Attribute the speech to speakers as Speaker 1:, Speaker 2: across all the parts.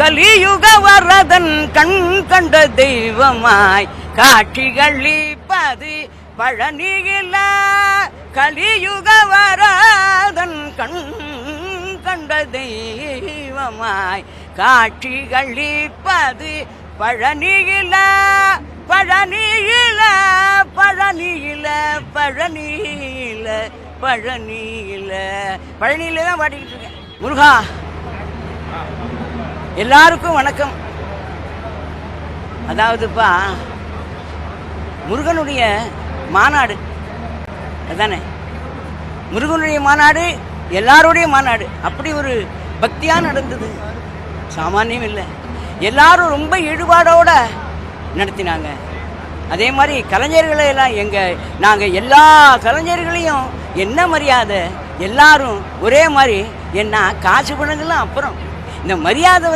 Speaker 1: கலியுக வரதன் கண் கண்ட தெய்வமாய் காட்சிகளிப்பது பழனியில. கலியுக வரதன் கண் கண்ட தெய்வமாய் காட்சிகளிப்பது பழனியில. பழனியில பழனியில பழனியில பழனியில பழனியில தான் பாடிக்கிட்டு இருக்கேன். முருகா, எல்லாருக்கும் வணக்கம். அதாவதுப்பா, முருகனுடைய மாநாடு அதானே, முருகனுடைய மாநாடு எல்லாருடைய மாநாடு. அப்படி ஒரு பக்தியாக நடந்தது, சாமானியம் இல்லை. எல்லாரும் ரொம்ப ஈடுபாடோட நடத்தினாங்க. அதே மாதிரி கலைஞர்களை எல்லாம் நாங்கள் எல்லா கலைஞர்களையும் என்ன மரியாதை, எல்லாரும் ஒரே மாதிரி. என்ன காசு பணங்கள்லாம் அப்புறம், இந்த மரியாதை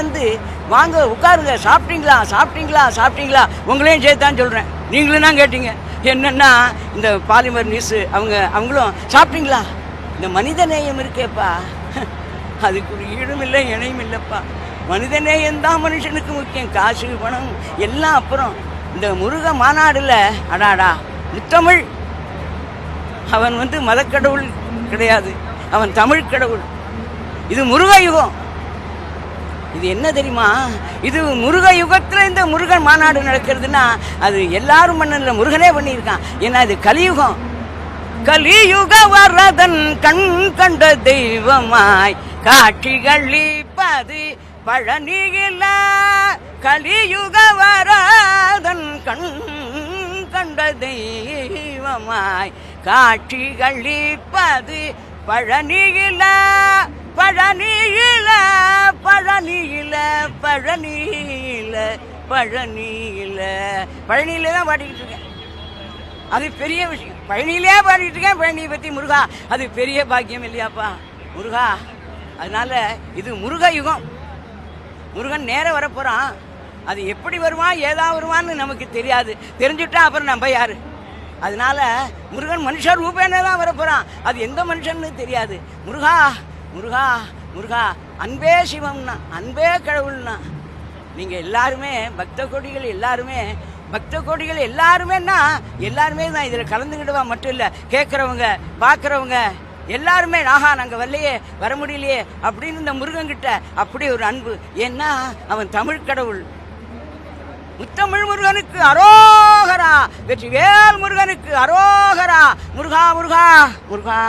Speaker 1: வாங்க உட்காருங்க, சாப்பிட்டீங்களா சாப்பிட்டீங்களா சாப்பிட்டீங்களா, உங்களையும் சேர்த்தான்னு சொல்கிறேன். நீங்களும் தான் கேட்டீங்க. என்னென்னா இந்த பாலிமர் நியூஸு அவங்களும் சாப்பிட்டீங்களா. இந்த மனித நேயம் இருக்கேப்பா, அதுக்கு ஒரு ஈடும் இல்லை இணையும் இல்லைப்பா. மனித நேயம்தான் மனுஷனுக்கு முக்கியம், காசு பணம் எல்லாம் அப்புறம். இந்த முருக மாநாடுல அடாடா, முத்தமிழ் அவன் மதக்கடவுள் கிடையாது, அவன் தமிழ் கடவுள். இது முருக யுகம். இது என்ன தெரியுமா, இது முருக யுகத்தில் இந்த முருகன் மாநாடு நடக்கிறதுனா அது எல்லாரும் பண்ணல, முருகனே பண்ணியிருக்கான். ஏன்னா இது கலியுகம். கலியுக வரதன் கண் கண்ட தெய்வமாய் காட்சிகளிப்பது பழனியில. கலியுக வரதன் கண் கண்ட தெய்வமாய் காட்சிகளிப்பது பழனியில. பழனியில பழனியில பழனியில பழனியில பழனியில தான் பாடிக்கிட்டு இருக்கேன். அது பெரிய விஷயம். பழனியிலே பாடிட்டு இருக்கேன். பழனியை பற்றி முருகா, அது பெரிய பாக்கியம் இல்லையாப்பா முருகா. அதனால இது முருக யுகம். முருகன் நேர வரப்போறான். அது எப்படி வருவான் ஏதா வருவான்னு நமக்கு தெரியாது. தெரிஞ்சுட்டா அப்புறம் நம்ம யாரு. அதனால முருகன் மனுஷர் ரூபேனே தான் வரப்போறான். அது எந்த மனுஷன்னு தெரியாது. முருகா முருகா முருகா, அன்பே சிவம்னா, அன்பே கடவுள்னா. நீங்க எல்லாருமே பக்த கோடிகள், எல்லாருமேன்னா எல்லாருமே தான் இதில் கலந்துக்கிடுவா மட்டும் இல்லை, கேட்குறவங்க பார்க்குறவங்க எல்லாருமே ஆஹா நாங்கள் வரலையே, வர முடியலையே அப்படின்னு இந்த முருகன்கிட்ட அப்படி ஒரு அன்பு. ஏன்னா அவன் தமிழ் கடவுள். முத்தமிழ் முருகனுக்கு அரோகரா, வெற்றிவேல் முருகனுக்கு அரோகரா. முருகா முருகா முருகா.